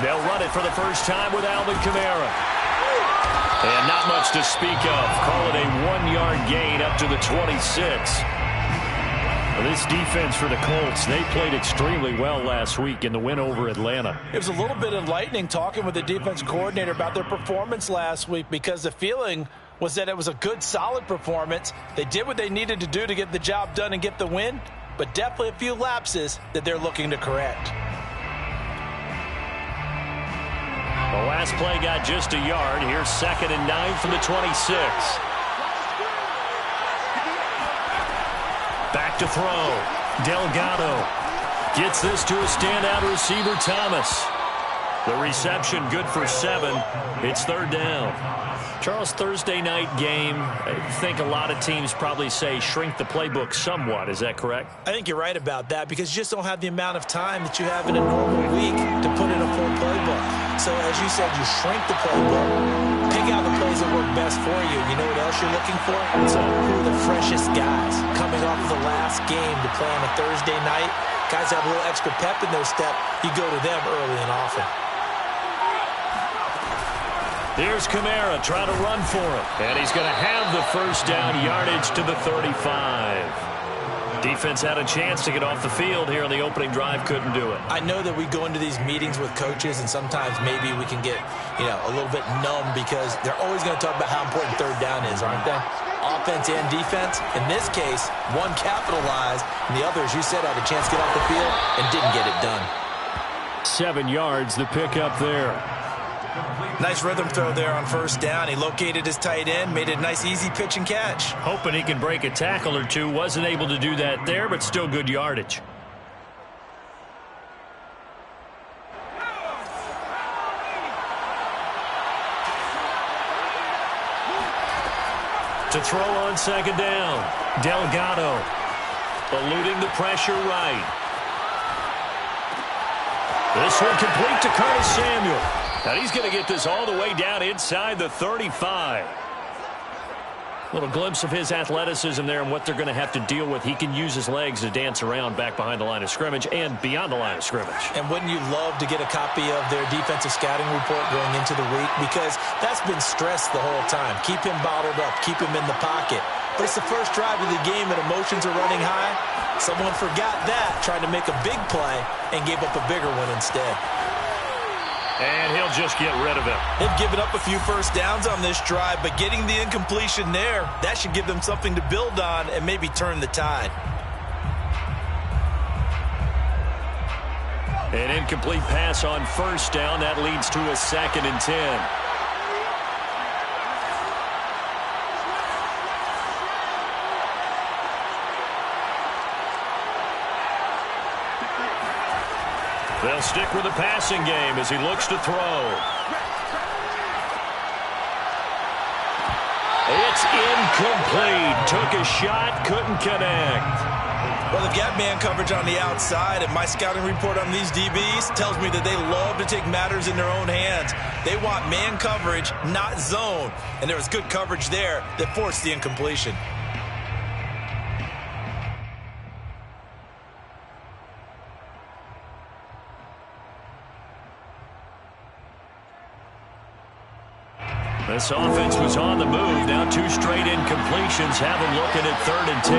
They'll run it for the first time with Alvin Kamara. And not much to speak of. Call it a 1-yard gain up to the 26. Well, this defense for the Colts, they played extremely well last week in the win over Atlanta. It was a little bit enlightening talking with the defense coordinator about their performance last week, because the feeling was that it was a good, solid performance. They did what they needed to do to get the job done and get the win, but definitely a few lapses that they're looking to correct. The last play got just a yard. Here's 2nd and 9 from the 26. Back to throw. Delgado gets this to a standout receiver, Thomas. The reception good for 7. It's 3rd down. Charles, Thursday night game, I think a lot of teams probably say shrink the playbook somewhat. Is that correct? I think you're right about that, because you just don't have the amount of time that you have in a normal week to put in a full playbook. So as you said, you shrink the playbook, pick out the plays that work best for you. You know what else you're looking for? So who are the freshest guys coming off of the last game to play on a Thursday night? Guys have a little extra pep in their step. You go to them early and often. Here's Kamara trying to run for it. And he's going to have the first down, yardage to the 35. Defense had a chance to get off the field here on the opening drive, couldn't do it. I know that we go into these meetings with coaches, and sometimes maybe we can get, a little bit numb, because they're always going to talk about how important 3rd down is, aren't they? Offense and defense. In this case, one capitalized, and the other, as you said, had a chance to get off the field and didn't get it done. 7 yards, the pickup there. Nice rhythm throw there on 1st down. He located his tight end, made a nice easy pitch and catch. Hoping he can break a tackle or two. Wasn't able to do that there, but still good yardage. To throw on 2nd down. Delgado eluding the pressure right. This one complete to Curtis Samuel. Now he's going to get this all the way down inside the 35. Little glimpse of his athleticism there and what they're going to have to deal with. He can use his legs to dance around back behind the line of scrimmage and beyond the line of scrimmage. And wouldn't you love to get a copy of their defensive scouting report going into the week? Because that's been stressed the whole time. Keep him bottled up. Keep him in the pocket. But it's the first drive of the game and emotions are running high. Someone forgot that, tried to make a big play, and gave up a bigger one instead. And he'll just get rid of it. They've given up a few first downs on this drive, but getting the incompletion there, that should give them something to build on and maybe turn the tide. An incomplete pass on 1st down. That leads to a 2nd and 10. They'll stick with the passing game as he looks to throw. It's incomplete. Took a shot, couldn't connect. Well, they've got man coverage on the outside, and my scouting report on these DBs tells me that they love to take matters in their own hands. They want man coverage, not zone. And there was good coverage there that forced the incompletion. This offense was on the move. Now 2 straight incompletions have them looking at 3rd and 10.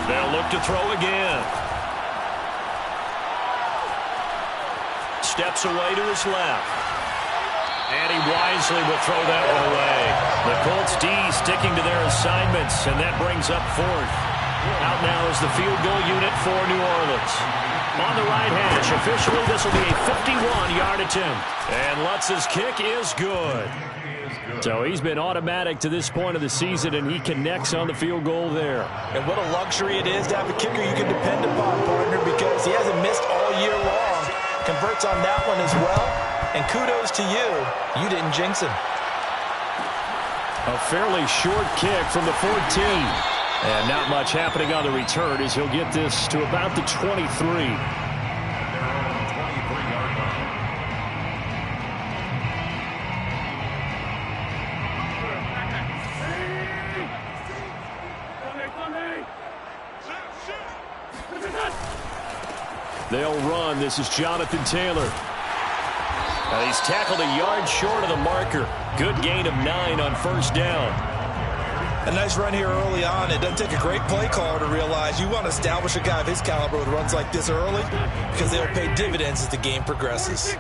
They'll look to throw again. Steps away to his left. And he wisely will throw that one away. The Colts D sticking to their assignments, and that brings up 4th. Out now is the field goal unit for New Orleans. On the right hash, officially this will be a 51-yard attempt. And Lutz's kick is good. So he's been automatic to this point of the season, and he connects on the field goal there. And what a luxury it is to have a kicker you can depend upon, partner, because he hasn't missed all year long. Converts on that one as well. And kudos to you. You didn't jinx him. A fairly short kick from the 14. And not much happening on the return as he'll get this to about the 23. They'll run. This is Jonathan Taylor. Now he's tackled a yard short of the marker. Good gain of 9 on first down. A nice run here early on. It doesn't take a great play caller to realize you want to establish a guy of his caliber with runs like this early because they'll pay dividends as the game progresses.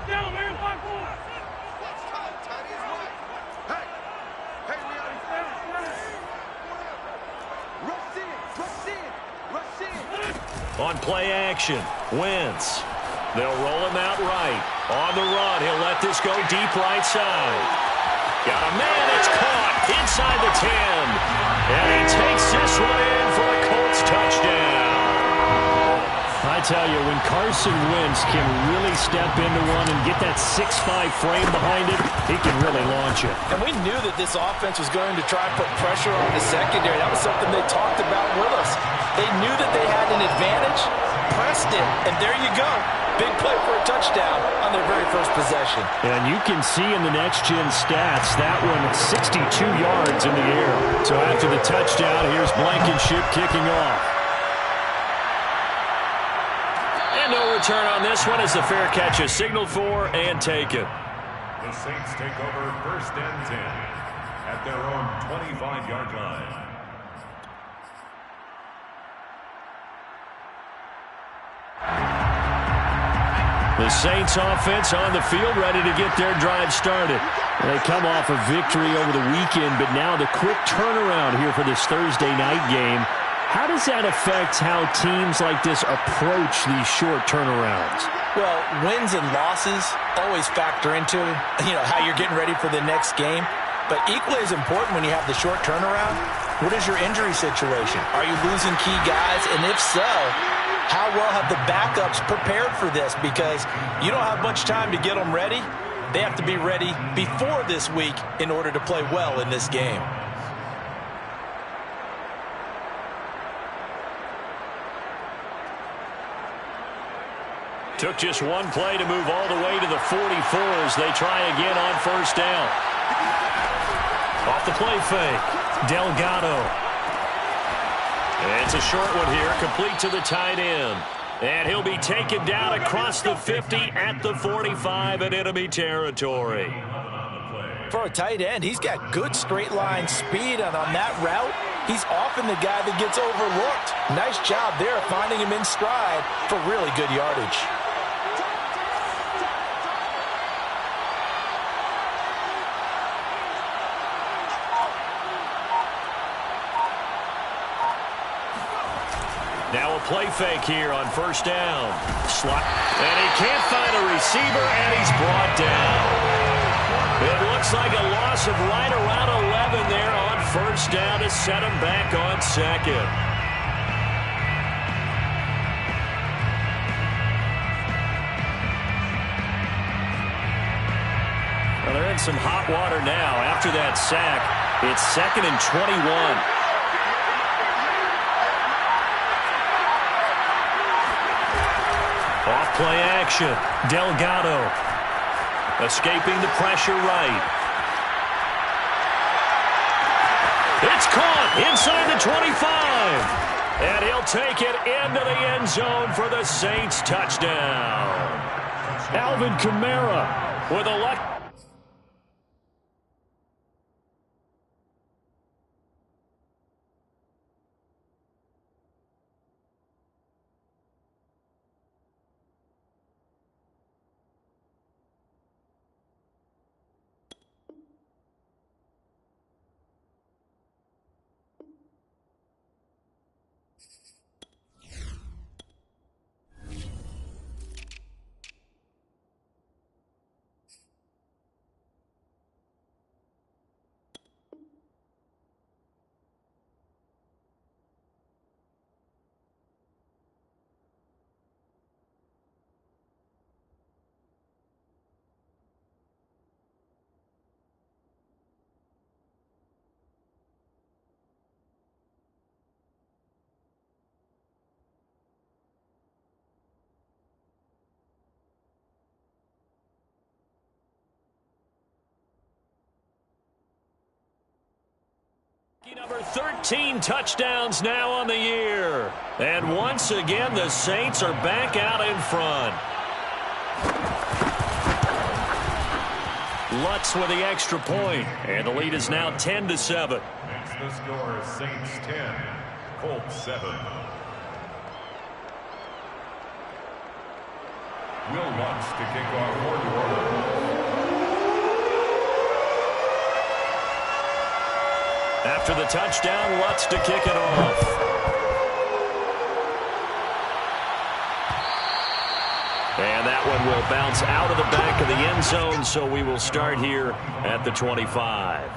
On play action, Wentz. They'll roll him out right. On the run, he'll let this go deep right side. Got a man, it's caught inside the 10. And he takes this one in for a Colts touchdown. I tell you, when Carson Wentz can really step into one and get that 6'5" frame behind it, he can really launch it. And we knew that this offense was going to try and put pressure on the secondary. That was something they talked about with us. They knew that they had an advantage, pressed it, and there you go. Big play for a touchdown on their very first possession. And you can see in the next-gen stats, that one 62 yards in the air. So after the touchdown, here's Blankenship kicking off. And no return on this one as the fair catch is signaled for and taken. The Saints take over 1st and 10 at their own 25-yard line. The Saints offense on the field, ready to get their drive started. They come off a victory over the weekend, but now the quick turnaround here for this Thursday night game. How does that affect how teams like this approach these short turnarounds? Well, wins and losses always factor into, how you're getting ready for the next game. But equally as important when you have the short turnaround, what is your injury situation? Are you losing key guys? And if so, how well have the backups prepared for this? Because you don't have much time to get them ready. They have to be ready before this week in order to play well in this game. Took just one play to move all the way to the 44 as they try again on first down. Off the play fake, Delgado. And it's a short one here, complete to the tight end. And he'll be taken down across the 50 at the 45 in enemy territory. For a tight end, he's got good straight line speed, and on that route, he's often the guy that gets overlooked. Nice job there finding him in stride for really good yardage. Now a play fake here on first down. Slot. And he can't find a receiver, and he's brought down. It looks like a loss of right around 11 there on first down to set him back on second. Well, they're in some hot water now. After that sack, it's 2nd and 21. Off play action, Delgado. Escaping the pressure right. It's caught inside the 25. And he'll take it into the end zone for the Saints touchdown. Alvin Kamara with a luck. Number 13 touchdowns now on the year. And once again, the Saints are back out in front. Lutz with the extra point, and the lead is now 10-7. Makes the score Saints 10, Colts 7. Will Lutz to kick off for New Orleans. After the touchdown, Lutz to kick it off. And that one will bounce out of the back of the end zone, so we will start here at the 25.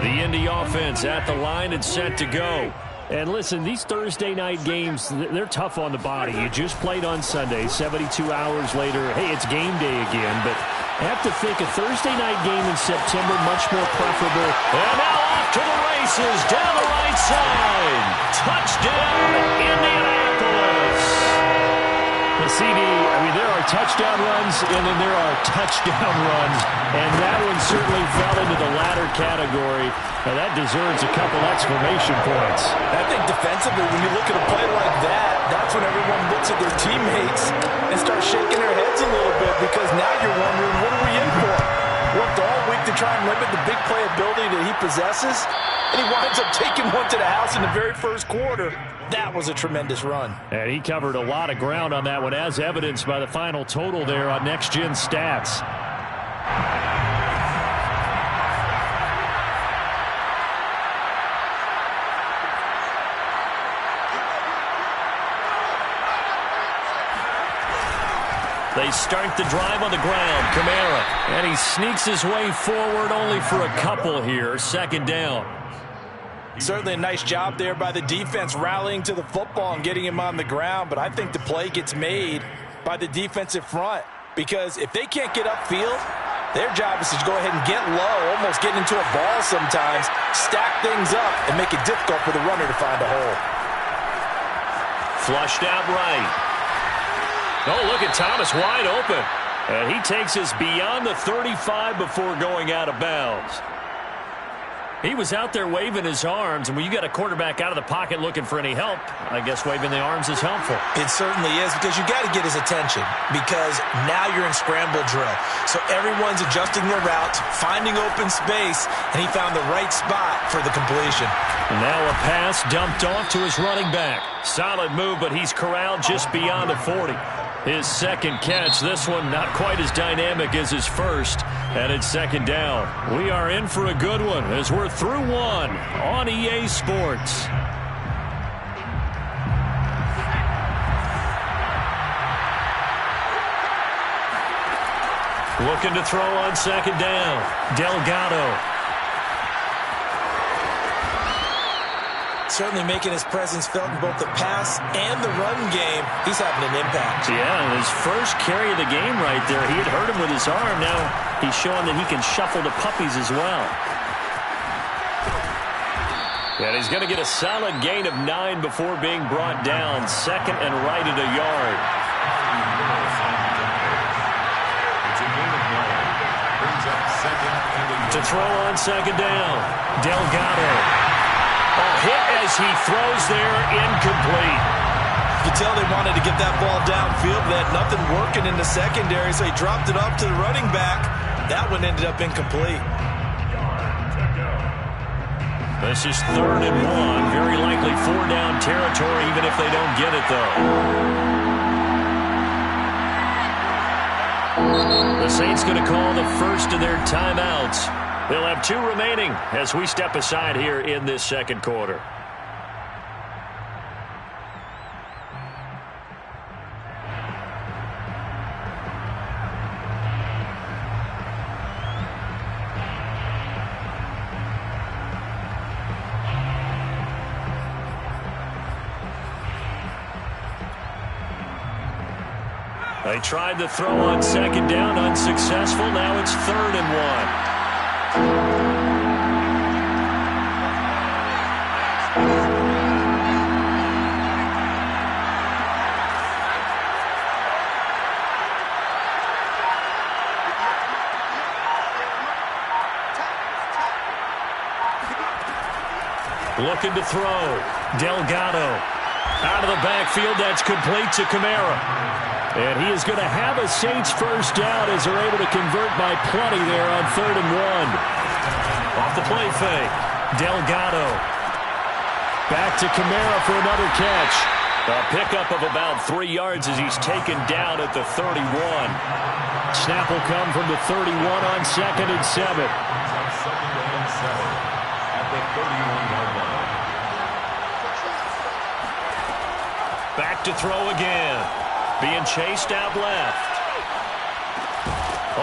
The Indy offense at the line and set to go. And listen, these Thursday night games, they're tough on the body. You just played on Sunday, 72 hours later. Hey, it's game day again. But I have to think a Thursday night game in September, much more preferable. And now off to the races, down the right side. Touchdown, Indianapolis. The CD, I mean, there are touchdown runs, and then there are touchdown runs. And that one certainly fell into the latter category. Now, that deserves a couple exclamation points. I think defensively, when you look at a play like that, that's when everyone looks at their teammates and starts shaking their heads a little bit, because now you're wondering, what are we in for? Worked all week to try and limit the big play ability that he possesses, and he winds up taking one to the house in the very first quarter. That was a tremendous run. And he covered a lot of ground on that one, as evidenced by the final total there on Next Gen Stats. They start the drive on the ground. Kamara. And he sneaks his way forward only for a couple here. Second down. Certainly a nice job there by the defense rallying to the football and getting him on the ground. But I think the play gets made by the defensive front, because if they can't get upfield, their job is to go ahead and get low, almost get into a ball sometimes, stack things up, and make it difficult for the runner to find a hole. Flushed out right. Oh, look at Thomas wide open. And he takes us beyond the 35 before going out of bounds. He was out there waving his arms, and when you got a quarterback out of the pocket looking for any help, I guess waving the arms is helpful. It certainly is, because you got to get his attention, because now you're in scramble drill. So everyone's adjusting their routes, finding open space, and he found the right spot for the completion. And now a pass dumped off to his running back. Solid move, but he's corralled just beyond the 40. His second catch, this one not quite as dynamic as his first, and it's second down. We are in for a good one as we're through one on EA Sports. Looking to throw on second down. Delgado. Certainly making his presence felt in both the pass and the run game. He's having an impact. Yeah, his first carry of the game right there, he had hurt him with his arm. Now he's showing that he can shuffle the puppies as well. And he's going to get a solid gain of 9 before being brought down. Second and right at a yard. To throw on second down. Delgado. A hit as he throws there, incomplete. You can tell they wanted to get that ball downfield. They had nothing working in the secondary, so he dropped it off to the running back. That one ended up incomplete. This is 3rd and 1. Very likely 4-down territory, even if they don't get it, though. The Saints going to call the first of their timeouts. They'll have 2 remaining as we step aside here in this second quarter. They tried to throw on second down, unsuccessful. Now it's 3rd and 1. Looking to throw. Delgado. Out of the backfield, that's complete to Kamara. And he is going to have a Saints first down as they're able to convert by plenty there on 3rd and 1. Off the play fake. Delgado. Back to Kamara for another catch. A pickup of about 3 yards as he's taken down at the 31. Snap will come from the 31 on 2nd and 7. Second and 7 at the 31-yard line. Back to throw again. Being chased out left.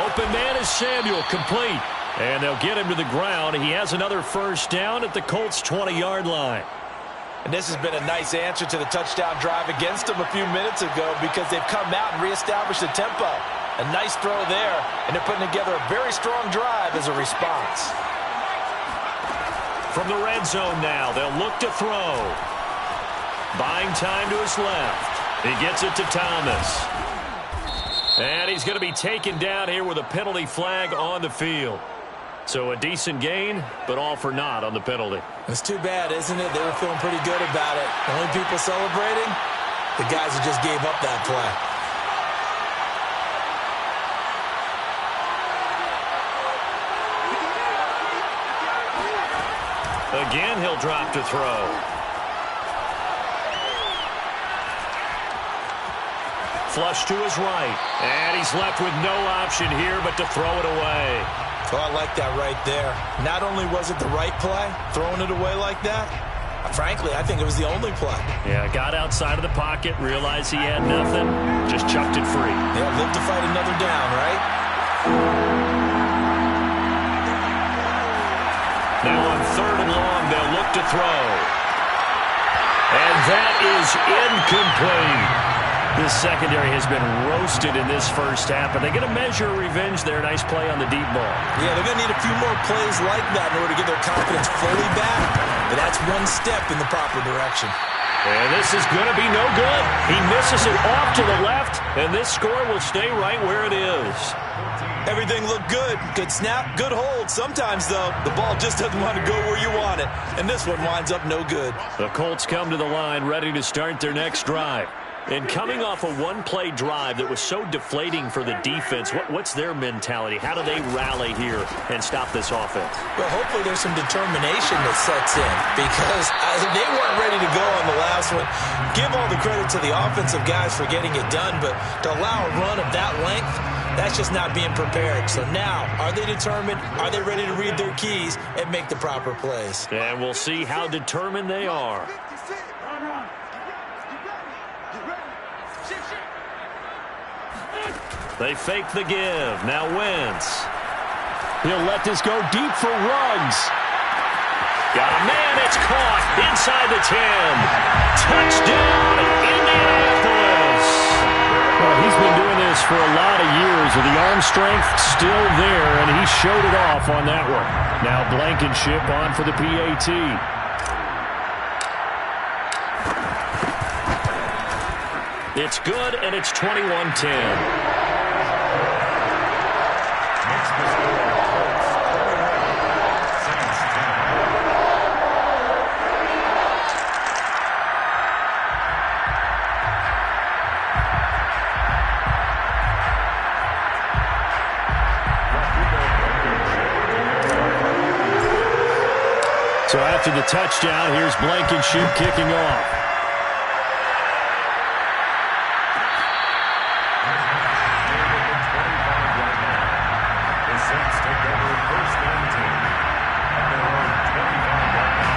Open man is Samuel, complete. And they'll get him to the ground. He has another first down at the Colts' 20-yard line. And this has been a nice answer to the touchdown drive against them a few minutes ago because they've come out and reestablished the tempo. A nice throw there, and they're putting together a very strong drive as a response. From the red zone now, they'll look to throw. Buying time to his left. He gets it to Thomas. And he's going to be taken down here with a penalty flag on the field. So a decent gain, but all for naught on the penalty. It's too bad, isn't it? They were feeling pretty good about it. The only people celebrating, the guys who just gave up that play. Again, he'll drop to throw. Flush to his right. And he's left with no option here but to throw it away. Oh, I like that right there. Not only was it the right play, throwing it away like that, frankly, I think it was the only play. Yeah, got outside of the pocket, realized he had nothing, just chucked it free. Yeah, live to fight another down, right? Now on 3rd and long, they'll look to throw. And that is incomplete. This secondary has been roasted in this first half, but they're going to measure revenge there. Nice play on the deep ball. Yeah, they're going to need a few more plays like that in order to get their confidence fully back, but that's one step in the proper direction. And this is going to be no good. He misses it off to the left, and this score will stay right where it is. Everything looked good. Good snap, good hold. Sometimes, though, the ball just doesn't want to go where you want it, and this one winds up no good. The Colts come to the line ready to start their next drive. And coming off a one-play drive that was so deflating for the defense, what's their mentality? How do they rally here and stop this offense? Well, hopefully there's some determination that sets in because they weren't ready to go on the last one. Give all the credit to the offensive guys for getting it done, but to allow a run of that length, that's just not being prepared. So now, are they determined? Are they ready to read their keys and make the proper plays? And we'll see how determined they are. They fake the give. Now Wentz. He'll let this go deep for Ruggs. Got a man. It's caught inside the 10. Touchdown, Indianapolis. Well, he's been doing this for a lot of years with the arm strength still there, and he showed it off on that one. Now Blankenship on for the PAT. It's good, and it's 21-10. So after the touchdown, here's Blankenship kicking off. The Saints take over 1st and 10 at their own 25-yard line.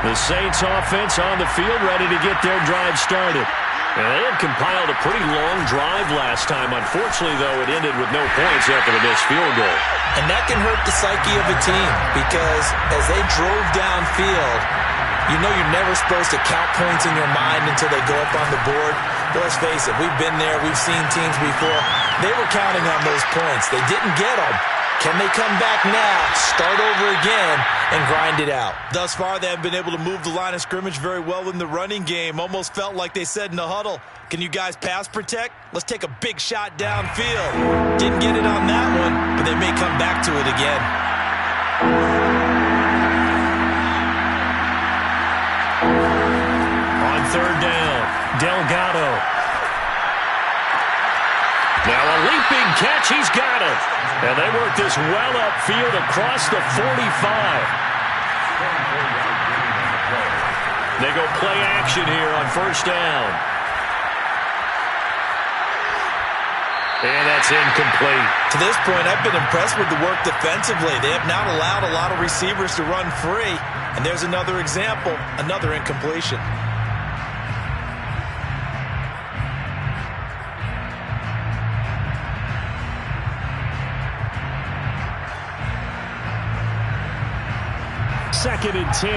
The Saints offense on the field ready to get their drive started. And they had compiled a pretty long drive last time. Unfortunately, though, it ended with no points after the missed field goal. And that can hurt the psyche of a team because as they drove downfield, you know you're never supposed to count points in your mind until they go up on the board. But let's face it, we've been there. We've seen teams before. They were counting on those points. They didn't get them. Can they come back now, start over again, and grind it out? Thus far, they haven't been able to move the line of scrimmage very well in the running game. Almost felt like they said in the huddle, can you guys pass protect? Let's take a big shot downfield. Didn't get it on that one, but they may come back to it again. On 3rd down, Delgado. Now a leaping catch, he's got it. And they work this well upfield across the 45. They go play action here on 1st down. And that's incomplete. To this point, I've been impressed with the work defensively. They have not allowed a lot of receivers to run free. And there's another example, another incompletion. 2nd and 10.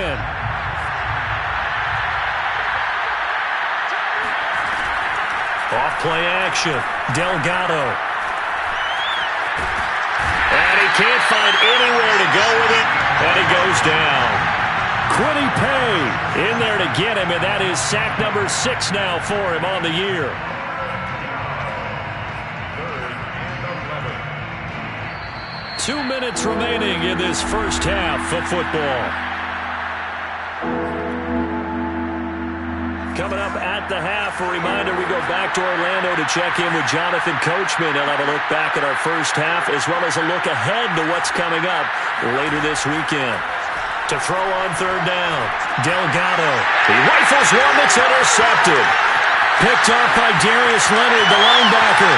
Off play action. Delgado. And he can't find anywhere to go with it. And he goes down. Me&Kae in there to get him. And that is sack number 6 now for him on the year. 2 minutes remaining in this first half of football. Coming up at the half, a reminder, we go back to Orlando to check in with Jonathan Coachman. He'll have a look back at our first half as well as a look ahead to what's coming up later this weekend. To throw on 3rd down, Delgado. He rifles one that's intercepted. Picked off by Darius Leonard, the linebacker.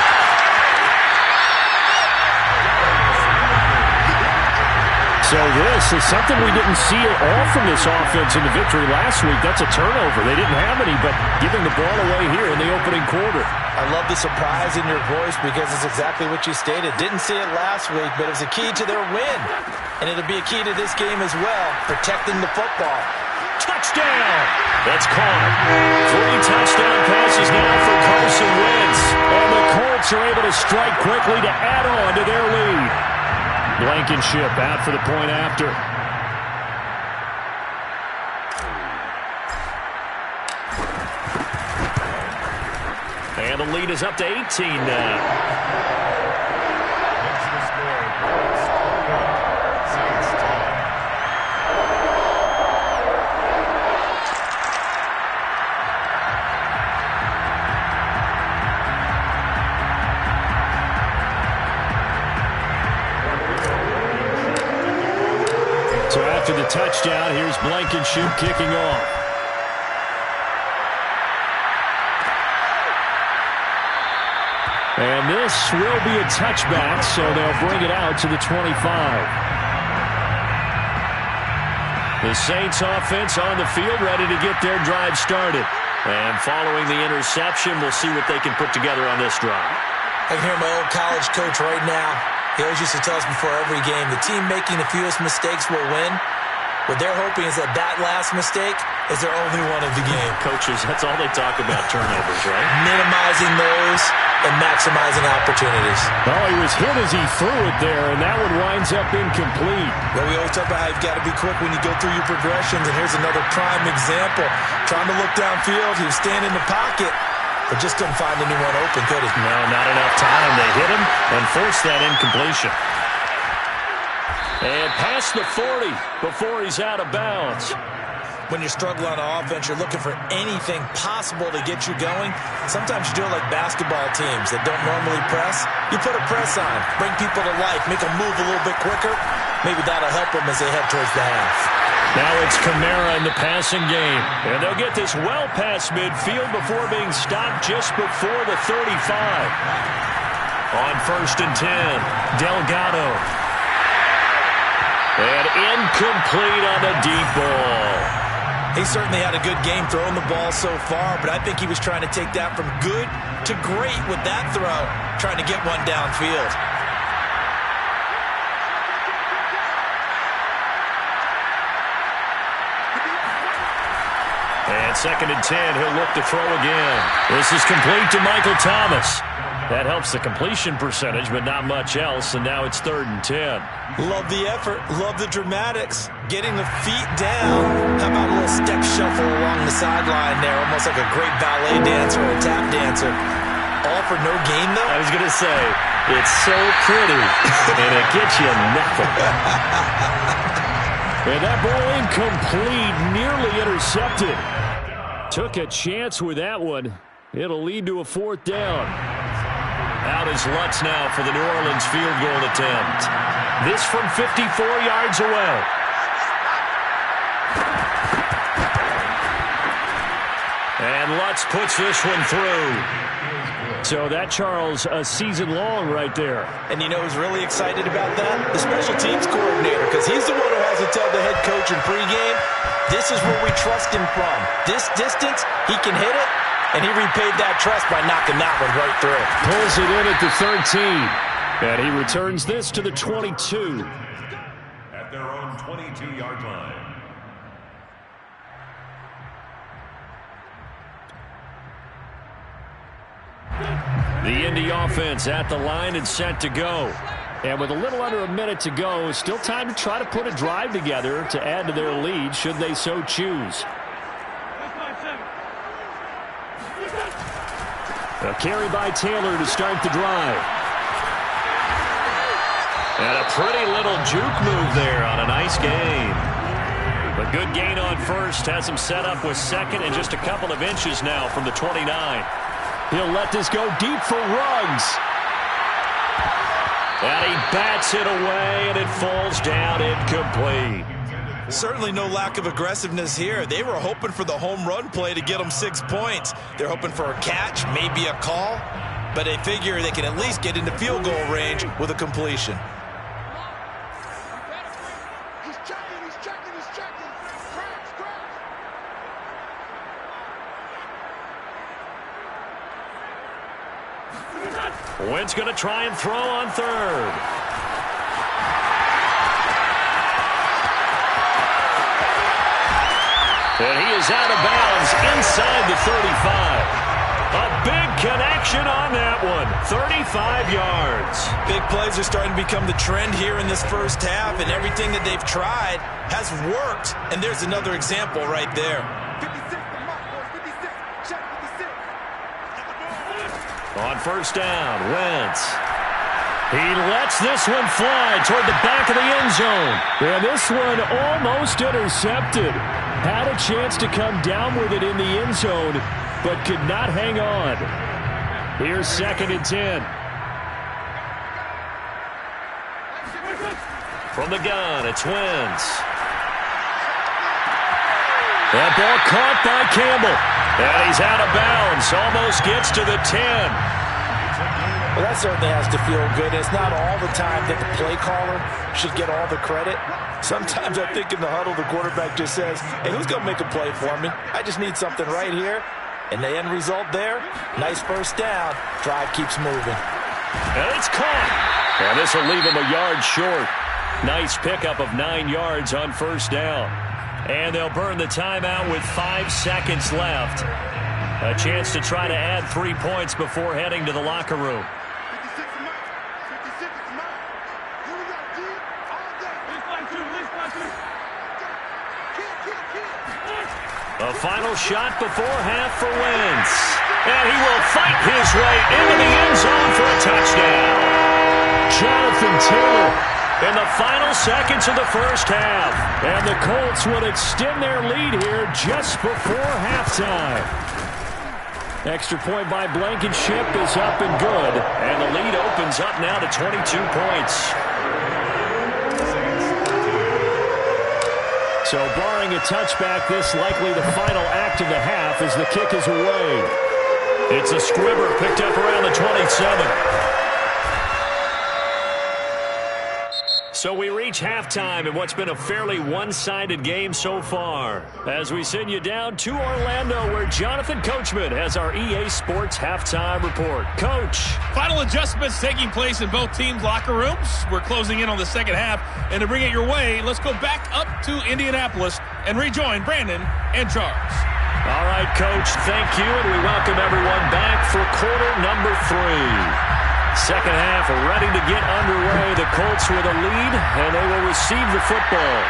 So this is something we didn't see at all from this offense in the victory last week. That's a turnover. They didn't have any, but giving the ball away here in the opening quarter. I love the surprise in your voice because it's exactly what you stated. Didn't see it last week, but it was a key to their win. And it'll be a key to this game as well, protecting the football. Touchdown! That's caught. 3 touchdown passes now for Carson Wentz. And the Colts are able to strike quickly to add on to their lead. Blankenship out for the point after. And the lead is up to 18 now. So after the touchdown, here's Blankenship kicking off. And this will be a touchback, so they'll bring it out to the 25. The Saints offense on the field, ready to get their drive started. And following the interception, we'll see what they can put together on this drive. I can hear my old college coach right now. He always used to tell us before every game, the team making the fewest mistakes will win. What they're hoping is that last mistake is their only one of the game. Coaches, that's all they talk about, turnovers, right? Minimizing those and maximizing opportunities. Oh, he was hit as he threw it there, and that one winds up incomplete. Well, we always talk about how you've got to be quick when you go through your progressions, and here's another prime example. Trying to look downfield, he was standing in the pocket, but just couldn't find anyone open, could he? No, not enough time. They hit him and forced that incompletion. And past the 40 before he's out of bounds. When you're struggling on offense, you're looking for anything possible to get you going. Sometimes you do it like basketball teams that don't normally press. You put a press on, bring people to life, make them move a little bit quicker. Maybe that'll help them as they head towards the half. Now it's Kamara in the passing game. And they'll get this well past midfield before being stopped just before the 35. On 1st and 10, Delgado. And incomplete on the deep ball. He certainly had a good game throwing the ball so far, but I think he was trying to take that from good to great with that throw, trying to get one downfield. And 2nd and 10, he'll look to throw again. This is complete to Michael Thomas. That helps the completion percentage, but not much else, and now it's 3rd and 10. Love the effort, love the dramatics, getting the feet down. How about a little step shuffle along the sideline there, almost like a great ballet dancer or a tap dancer. All for no gain, though? I was going to say, it's so pretty, and it gets you nothing. And that ball incomplete, nearly intercepted. Took a chance with that one. It'll lead to a 4th down. Out is Lutz now for the New Orleans field goal attempt. This from 54 yards away. And Lutz puts this one through. So that, Charles, a season long right there. And you know who's really excited about that? The special teams coordinator, because he's the one who has to tell the head coach in pregame, this is where we trust him from. This distance, he can hit it. And he repaid that trust by knocking that one right through. Pulls it in at the 13. And he returns this to the 22. At their own 22-yard line. The Indy offense at the line and set to go. And with a little under a minute to go, still time to try to put a drive together to add to their lead should they so choose. A carry by Taylor to start the drive. And a pretty little juke move there on a nice gain. A good gain on first has him set up with second and just a couple of inches now from the 29. He'll let this go deep for Ruggs. And he bats it away, and it falls down incomplete. Certainly no lack of aggressiveness here. They were hoping for the home run play to get them 6 points. They're hoping for a catch, maybe a call, but they figure they can at least get into field goal range with a completion. Wentz going to try and throw on third. And he is out of bounds inside the 35. A big connection on that one. 35 yards. Big plays are starting to become the trend here in this first half, and everything that they've tried has worked. And there's another example right there. On first down, Wentz. He lets this one fly toward the back of the end zone. And this one almost intercepted. Had a chance to come down with it in the end zone, but could not hang on. Here's 2nd and 10. From the gun, it's Wentz. That ball caught by Campbell. And he's out of bounds. Almost gets to the 10. Well, that certainly has to feel good. It's not all the time that the play caller should get all the credit. Sometimes I think in the huddle, the quarterback just says, hey, who's going to make a play for me? I just need something right here. And the end result there, nice first down. Drive keeps moving. And it's caught. And this will leave him a yard short. Nice pickup of 9 yards on first down. And they'll burn the timeout with 5 seconds left. A chance to try to add 3 points before heading to the locker room. A final shot before half for Wentz. And he will fight his way into the end zone for a touchdown. Jonathan Taylor in the final seconds of the first half. And the Colts would extend their lead here just before halftime. Extra point by Blankenship is up and good. And the lead opens up now to 22 points. So barring a touchback, this likely the final act of the half as the kick is away. It's a squibber picked up around the 27. So we reach halftime in what's been a fairly one-sided game so far. As we send you down to Orlando, where Jonathan Coachman has our EA Sports Halftime Report. Coach. Final adjustments taking place in both teams' locker rooms. We're closing in on the second half. And to bring it your way, let's go back up to Indianapolis and rejoin Brandon and Charles. All right, Coach, thank you, and we welcome everyone back for quarter number 3. Second half ready to get underway. The Colts with a lead, and they will receive the football.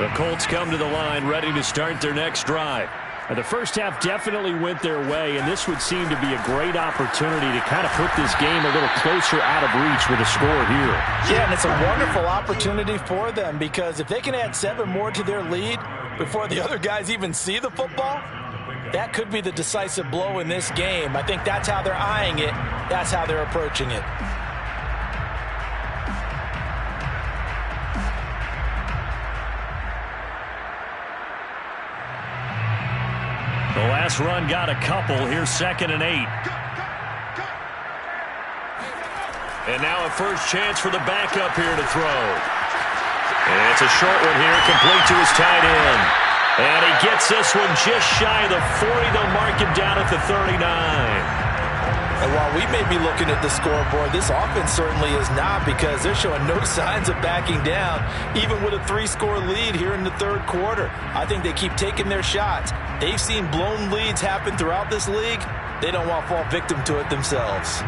The Colts come to the line ready to start their next drive. And the first half definitely went their way, and this would seem to be a great opportunity to kind of put this game a little closer out of reach with a score here. Yeah, and it's a wonderful opportunity for them, because if they can add 7 more to their lead before the other guys even see the football, that could be the decisive blow in this game. I think that's how they're eyeing it. That's how they're approaching it. The last run got a couple. Here's 2nd and 8. And now a first chance for the backup here to throw. And it's a short one here, complete to his tight end. And he gets this one just shy of the 40. They'll mark him down at the 39. And while we may be looking at the scoreboard, this offense certainly is not, because they're showing no signs of backing down, even with a 3-score lead here in the 3rd quarter. I think they keep taking their shots. They've seen blown leads happen throughout this league. They don't want to fall victim to it themselves.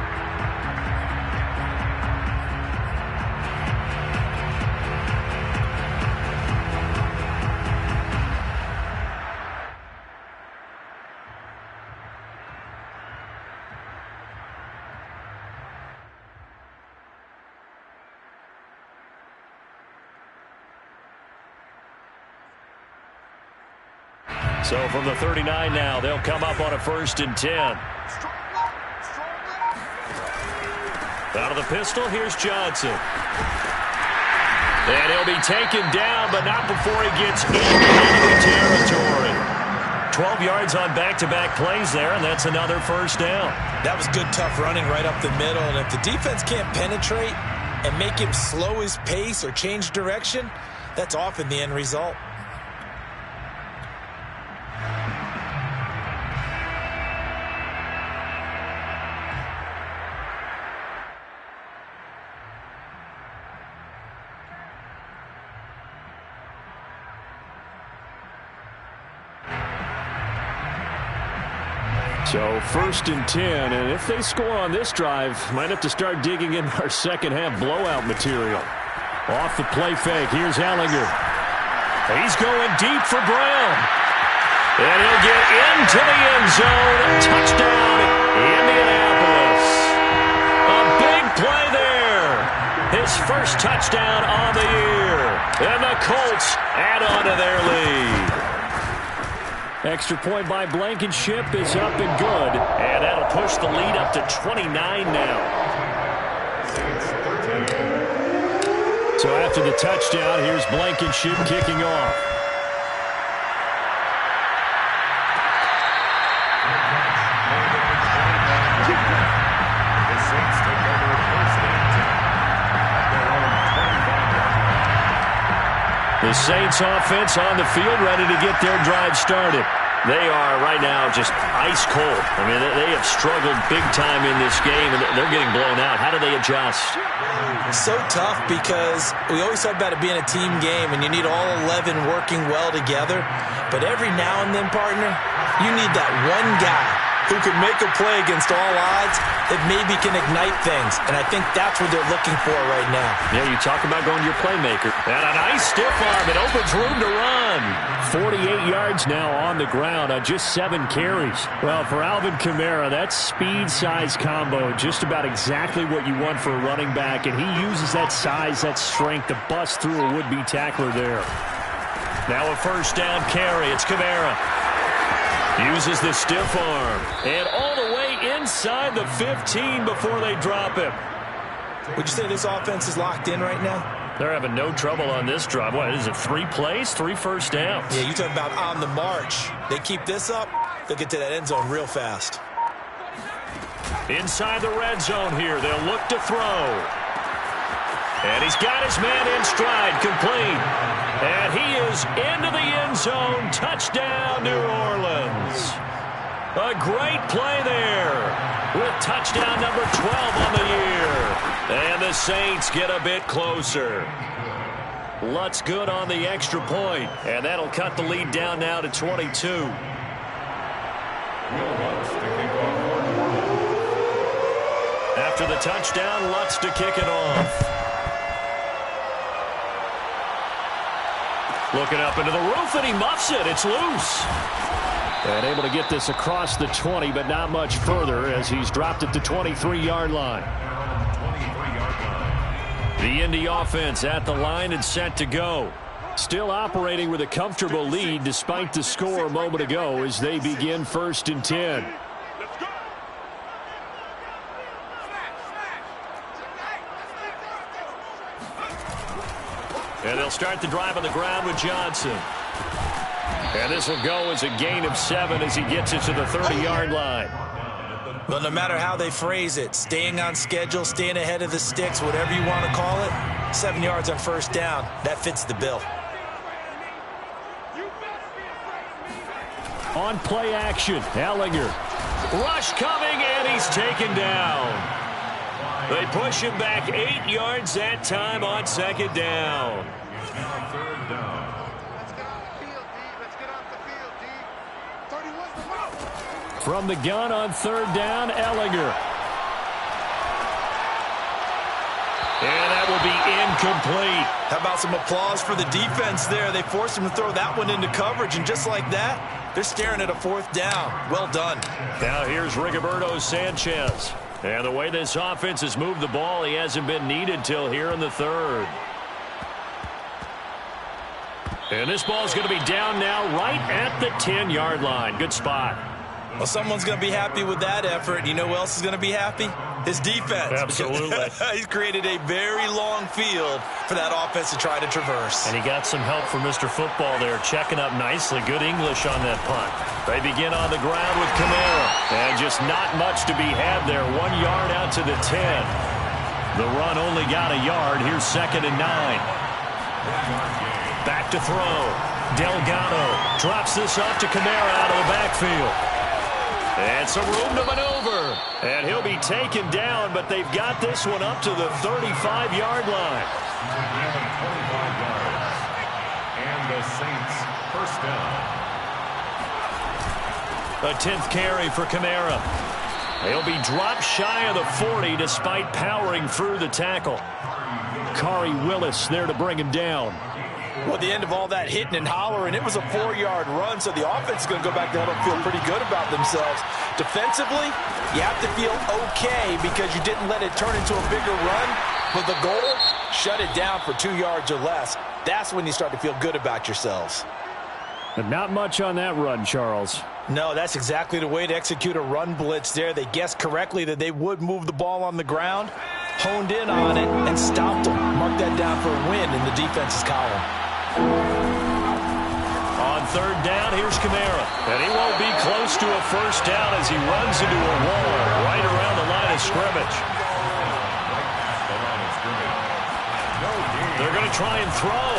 So from the 39 now, they'll come up on a 1st and 10. Out of the pistol, here's Johnson. And he'll be taken down, but not before he gets into enemy territory. 12 yards on back-to-back plays there, and that's another 1st down. That was good, tough running right up the middle, and if the defense can't penetrate and make him slow his pace or change direction, that's often the end result. So 1st and 10, and if they score on this drive, might have to start digging in our second-half blowout material. Off the play fake, here's Ellinger. He's going deep for Brown. And he'll get into the end zone. Touchdown, Indianapolis. A big play there. His first touchdown on the year. And the Colts add on to their lead. Extra point by Blankenship is up and good. And that'll push the lead up to 29 now. So after the touchdown, here's Blankenship kicking off. The Saints take over 1st and 10. The Saints offense on the field, ready to get their drive started. They are right now just ice cold. I mean, they have struggled big time in this game, and they're getting blown out. How do they adjust? So tough, because we always talk about it being a team game, and you need all 11 working well together. But every now and then, partner, you need that one guy who can make a play against all odds that maybe can ignite things. And I think that's what they're looking for right now. Yeah, you talk about going to your playmaker. And a nice stiff arm. It opens room to run. 48 yards now on the ground on just 7 carries. Well, for Alvin Kamara, that speed-size combo, just about exactly what you want for a running back. And he uses that size, that strength to bust through a would-be tackler there. Now a 1st down carry. It's Kamara. Uses the stiff arm. And all the way inside the 15 before they drop him. Would you say this offense is locked in right now? They're having no trouble on this drive. What, is it 3 plays, 3 first downs? Yeah, you talk about on the march. They keep this up, they'll get to that end zone real fast. Inside the red zone here. They'll look to throw. And he's got his man in stride, complete. And he is into the end zone. Touchdown, New Orleans. A great play there with touchdown number 12 on the year. And the Saints get a bit closer. Lutz good on the extra point. And that'll cut the lead down now to 22. After the touchdown, Lutz to kick it off. Looking up into the roof, and he muffs it. It's loose. And able to get this across the 20, but not much further as he's dropped it to 23-yard line. The Indy offense at the line and set to go. Still operating with a comfortable lead despite the score a moment ago as they begin 1st and 10. And they'll start the drive on the ground with Johnson. And this will go as a gain of 7 as he gets it to the 30-yard line. Well, no matter how they phrase it, staying on schedule, staying ahead of the sticks, whatever you want to call it, 7 yards on 1st down, that fits the bill. On play action, Ellinger. Rush coming, and he's taken down. They push him back 8 yards that time on 2nd down. From the gun on 3rd down, Ellinger. And that will be incomplete. How about some applause for the defense there? They forced him to throw that one into coverage, and just like that, they're staring at a 4th down. Well done. Now here's Rigoberto Sanchez. And the way this offense has moved the ball, he hasn't been needed till here in the 3rd. And this ball's going to be down now right at the 10-yard line. Good spot. Well, someone's going to be happy with that effort. You know who else is going to be happy? His defense. Absolutely. He's created a very long field for that offense to try to traverse. And he got some help from Mr. Football there, checking up nicely. Good English on that punt. They begin on the ground with Kamara. And just not much to be had there. 1 yard out to the 10. The run only got a yard. Here's 2nd and 9. Back to throw. Delgado drops this off to Kamara out of the backfield. And some room to maneuver. And he'll be taken down, but they've got this one up to the 35-yard line. And the Saints 1st down. A 10th carry for Kamara. He'll be dropped shy of the 40 despite powering through the tackle. Kari Willis there to bring him down. Well, at the end of all that hitting and hollering, it was a 4-yard run, so the offense is going to go back down and feel pretty good about themselves. Defensively, you have to feel okay because you didn't let it turn into a bigger run. But the goal, shut it down for 2 yards or less. That's when you start to feel good about yourselves. But not much on that run, Charles. No, that's exactly the way to execute a run blitz there. They guessed correctly that they would move the ball on the ground, honed in on it, and stopped them. Mark that down for a win in the defense's column. On 3rd down, here's Kamara. And he won't be close to a 1st down as he runs into a wall right around the line of scrimmage. They're going to try and throw.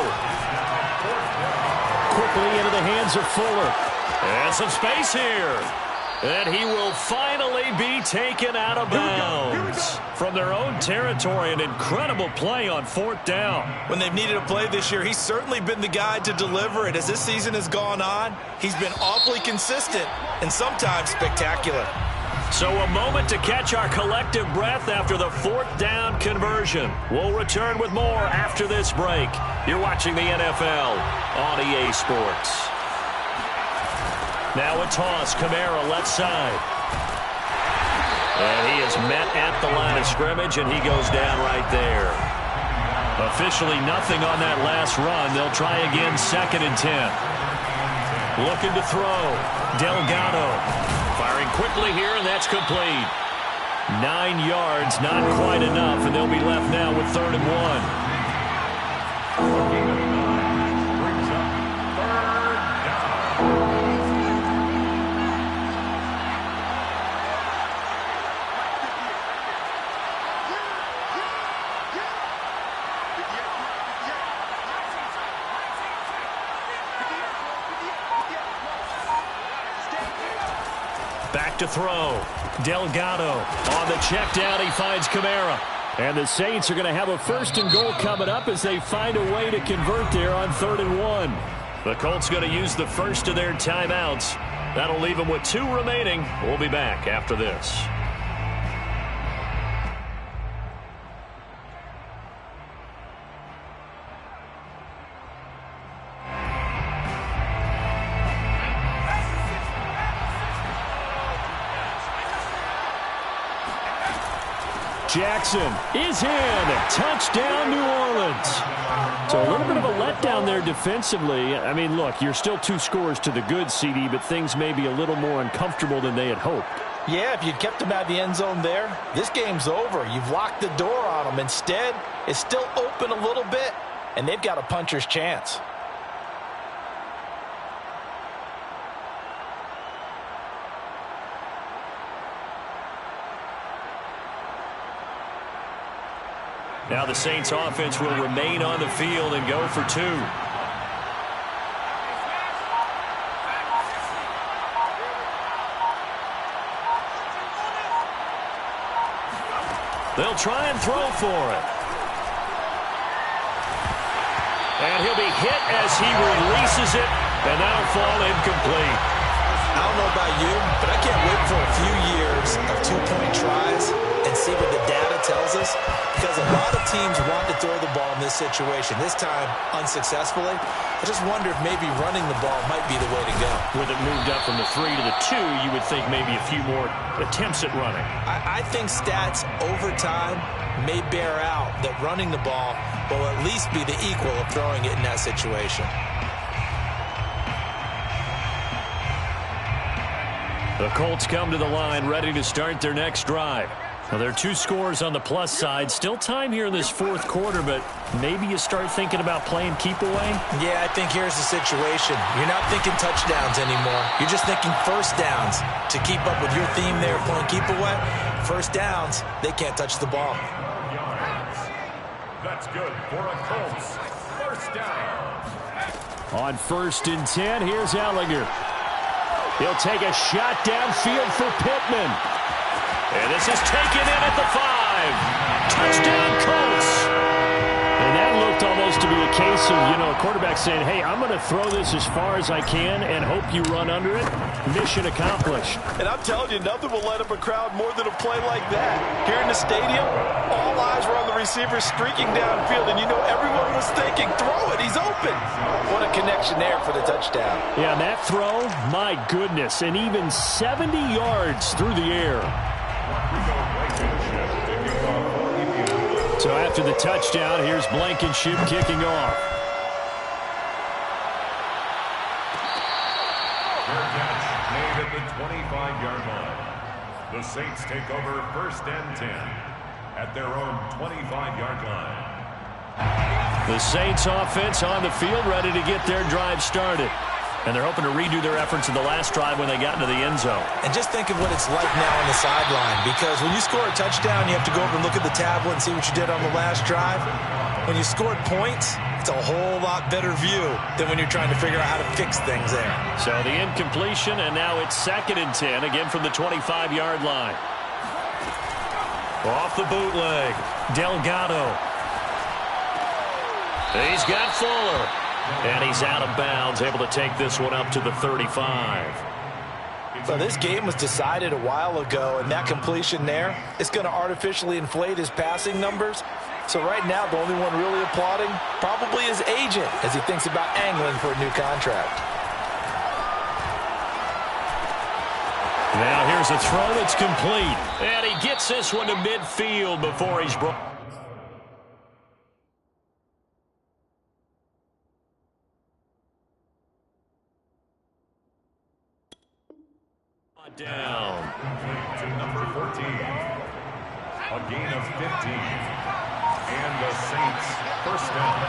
Quickly into the hands of Fuller. And some space here. And he will finally be taken out of bounds. From their own territory, an incredible play on 4th down. When they've needed a play this year, he's certainly been the guy to deliver it. As this season has gone on, he's been awfully consistent and sometimes spectacular. So a moment to catch our collective breath after the 4th down conversion. We'll return with more after this break. You're watching the NFL on EA Sports. Now a toss, Kamara left side. And he is met at the line of scrimmage, and he goes down right there. Officially nothing on that last run. They'll try again 2nd and 10. Looking to throw. Delgado firing quickly here, and that's complete. 9 yards, not quite enough, and they'll be left now with 3rd and 1. Back to throw. Delgado on the check down. He finds Kamara. And the Saints are going to have a 1st and goal coming up as they find a way to convert there on 3rd and 1. The Colts going to use the first of their timeouts. That'll leave them with 2 remaining. We'll be back after this. Jackson is in. Touchdown, New Orleans. So a little bit of a letdown there defensively. I mean, look, you're still 2 scores to the good, CD, but things may be a little more uncomfortable than they had hoped. Yeah, if you'd kept them out of the end zone there, this game's over. You've locked the door on them. Instead, it's still open a little bit, and they've got a puncher's chance. Now the Saints offense will remain on the field and go for 2. They'll try and throw for it. And he'll be hit as he releases it, and that'll fall incomplete. I don't know about you, but I can't wait for a few years of 2-point tries and see what the data tells us, because a lot of teams want to throw the ball in this situation. This time, unsuccessfully. I just wonder if maybe running the ball might be the way to go. With it moved up from the 3 to the 2, you would think maybe a few more attempts at running. I think stats over time may bear out that running the ball will at least be the equal of throwing it in that situation. The Colts come to the line ready to start their next drive. Now, there are 2 scores on the plus side. Still time here in this 4th quarter, but maybe you start thinking about playing keep away? Yeah, I think here's the situation. You're not thinking touchdowns anymore. You're just thinking first downs. To keep up with your theme there, playing keep away, first downs, they can't touch the ball. That's good for a Colts first down. On 1st and 10, here's Ellinger. He'll take a shot downfield for Pittman. And this is taken in at the 5. Touchdown, Colts. And that looked almost to be a case of, a quarterback saying, hey, I'm going to throw this as far as I can and hope you run under it. Mission accomplished. And I'm telling you, nothing will light up a crowd more than a play like that. Here in the stadium, all eyes were on the receiver streaking downfield, and everyone was thinking, throw it, he's open. What a connection there for the touchdown. Yeah, and that throw, my goodness, and even 70 yards through the air. So after the touchdown, here's Blankenship kicking off. Fair catch made at the 25-yard line. The Saints take over 1st and 10 at their own 25-yard line. The Saints offense on the field ready to get their drive started. And they're hoping to redo their efforts in the last drive when they got into the end zone. And just think of what it's like now on the sideline, because when you score a touchdown, you have to go over and look at the tablet and see what you did on the last drive. When you scored points, it's a whole lot better view than when you're trying to figure out how to fix things there. So the incompletion, and now it's 2nd and 10, again from the 25-yard line. Off the bootleg, Delgado. He's got Fuller. And he's out of bounds, able to take this one up to the 35. So this game was decided a while ago, and that completion there is going to artificially inflate his passing numbers. So right now, the only one really applauding probably his agent as he thinks about angling for a new contract. Now here's a throw that's complete. And he gets this one to midfield before he's brought down. To number 14. A gain of 15. And the Saints first down.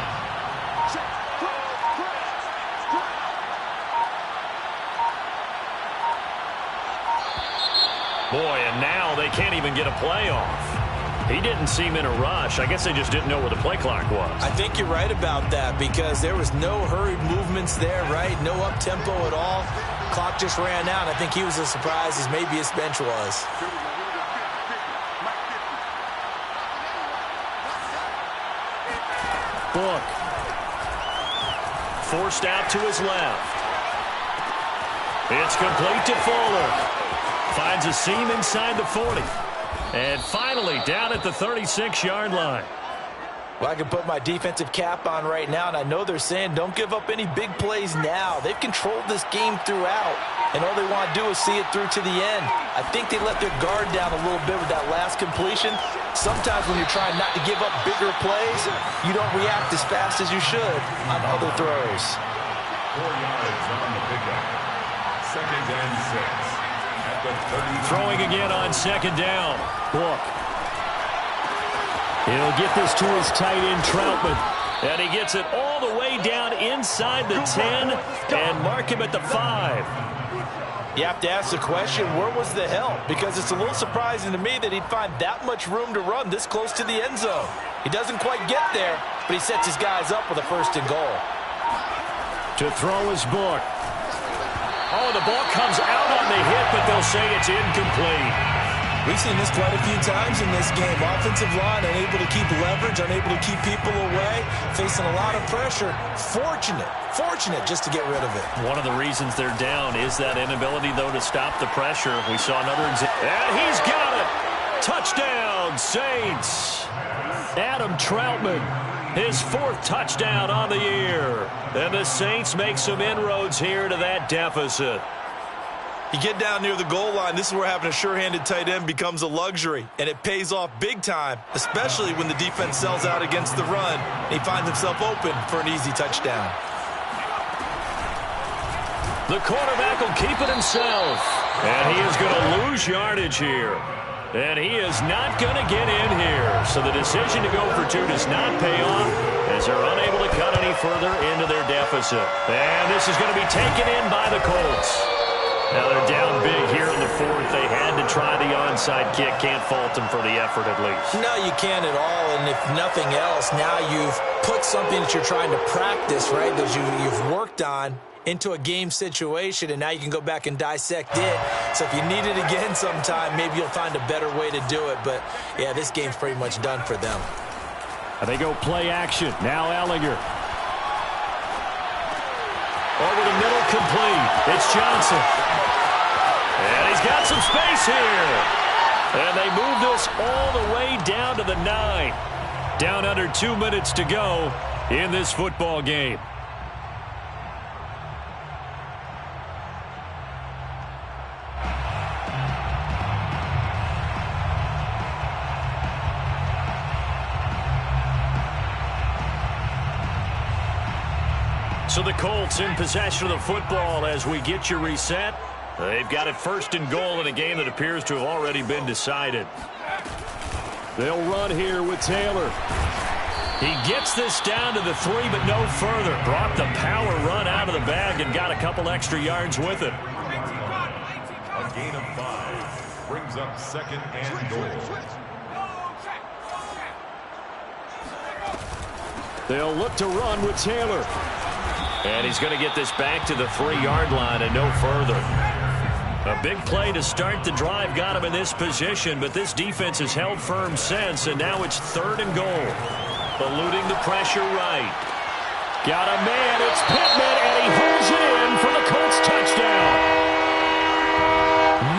Boy, and now they can't even get a play off. He didn't seem in a rush. I guess they just didn't know where the play clock was. I think you're right about that, because there was no hurried movements there, right? No up-tempo at all. Clock just ran out. I think he was as surprised as maybe his bench was. Book. Forced out to his left. It's complete to Fuller. Finds a seam inside the 40. And finally down at the 36-yard line. Well, I can put my defensive cap on right now, and I know they're saying don't give up any big plays now. They've controlled this game throughout, and all they want to do is see it through to the end. I think they let their guard down a little bit with that last completion. Sometimes when you're trying not to give up bigger plays, you don't react as fast as you should on other throws. 4 yards on the pickup. 2nd and 6. At the 30. Throwing again on 2nd down. Book. He'll get this to his tight end, Troutman. And he gets it all the way down inside the 10 and mark him at the 5. You have to ask the question, where was the help? Because it's a little surprising to me that he'd find that much room to run this close to the end zone. He doesn't quite get there, but he sets his guys up with a 1st and goal. To throw his Book. Oh, the ball comes out on the hit, but they'll say it's incomplete. We've seen this quite a few times in this game. Offensive line unable to keep leverage, unable to keep people away, facing a lot of pressure. Fortunate just to get rid of it. One of the reasons they're down is that inability, though, to stop the pressure. We saw another example. And he's got it. Touchdown, Saints. Adam Troutman, his 4th touchdown on the year. And the Saints make some inroads here to that deficit. You get down near the goal line, this is where having a sure-handed tight end becomes a luxury, and it pays off big time, especially when the defense sells out against the run, and he finds himself open for an easy touchdown. The quarterback will keep it himself, and he is going to lose yardage here. And he is not going to get in here. So the decision to go for 2 does not pay off as they're unable to cut any further into their deficit. And this is going to be taken in by the Colts. Now they're down big here in the 4th. They had to try the onside kick. Can't fault them for the effort at least. No, you can't at all. And if nothing else, now you've put something that you're trying to practice, right, that you've worked on into a game situation, and now you can go back and dissect it. So if you need it again sometime, maybe you'll find a better way to do it. But, yeah, this game's pretty much done for them. They go play action. Now Ellinger. Over the middle, complete. It's Johnson. And he's got some space here. And they move this all the way down to the 9. Down under 2 minutes to go in this football game. So the Colts in possession of the football as we get you reset. They've got it 1st and goal in a game that appears to have already been decided. They'll run here with Taylor. He gets this down to the 3, but no further. Brought the power run out of the bag and got a couple extra yards with it. A gain of 5 brings up 2nd and goal. They'll look to run with Taylor. And he's going to get this back to the 3-yard line and no further. A big play to start the drive got him in this position, but this defense has held firm since, and now it's 3rd and goal. Eluding the pressure right. Got a man, it's Pittman, and he holds it in for the Colts touchdown.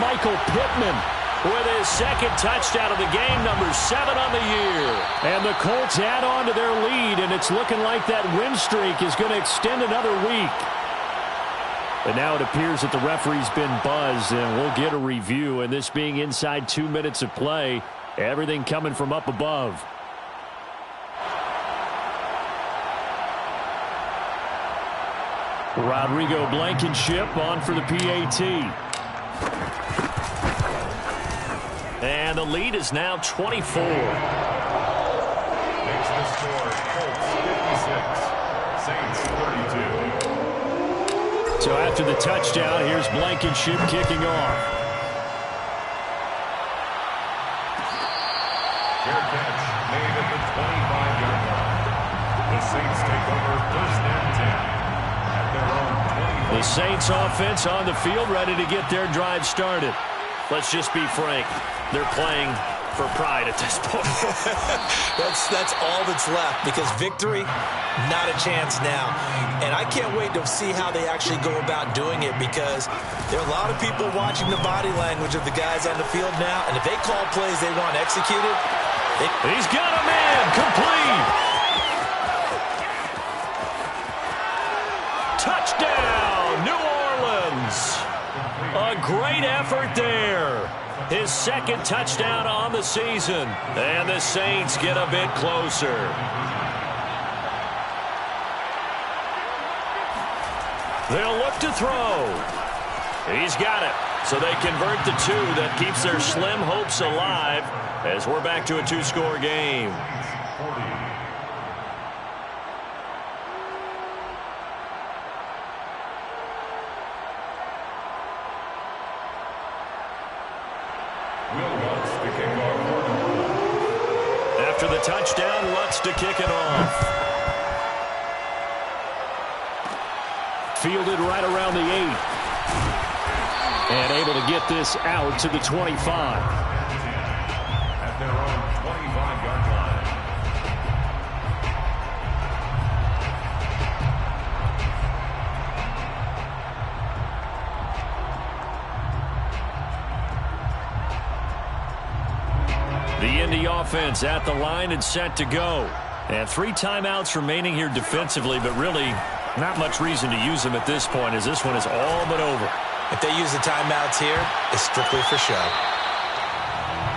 Michael Pittman with his 2nd touchdown of the game, number 7 on the year. And the Colts add on to their lead, and it's looking like that win streak is going to extend another week. And now it appears that the referee's been buzzed, and we'll get a review. And this being inside 2 minutes of play, everything coming from up above. Rodrigo Blankenship on for the PAT. And the lead is now 24. Makes the score Colts 56, Saints 32. So after the touchdown, here's Blankenship kicking off. Fair catch made at the 25-yard line. The Saints take over 1st and 10 at their own 20. The Saints offense on the field ready to get their drive started. Let's just be frank. They're playing for pride at this point. That's all that's left, because victory, not a chance now. And I can't wait to see how they actually go about doing it, because there are a lot of people watching the body language of the guys on the field now, and if they call plays they want executed, He's got a man. Complete. Touchdown, New Orleans. A great effort there. His second touchdown on the season. And the Saints get a bit closer. They'll look to throw. He's got it. So they convert the two. That keeps their slim hopes alive as we're back to a two-score game. After the touchdown, Lutz to kick it off. Fielded right around the 8. And able to get this out to the 25. At their own 25-yard line. The Indy offense at the line and set to go. And 3 timeouts remaining here defensively, but really not much reason to use them at this point as this one is all but over. If they use the timeouts here, it's strictly for show.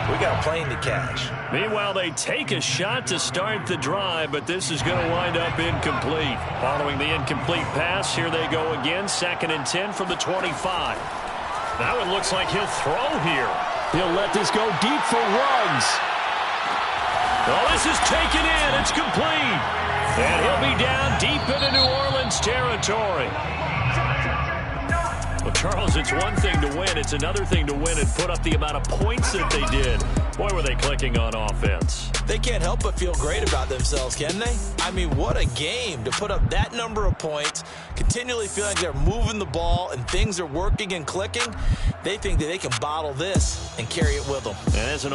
We got a plane to catch. Meanwhile, they take a shot to start the drive, but this is going to wind up incomplete. Following the incomplete pass, here they go again. 2nd and 10 from the 25. Now it looks like he'll throw here. He'll let this go deep for Ruggs. Oh, this is taken in. It's complete. And he'll be down deep into New Orleans territory. Well, Charles, it's one thing to win. It's another thing to win and put up the amount of points that they did. Boy, were they clicking on offense. They can't help but feel great about themselves, can they? I mean, what a game to put up that number of points, continually feeling like they're moving the ball and things are working and clicking. They think that they can bottle this and carry it with them. And as an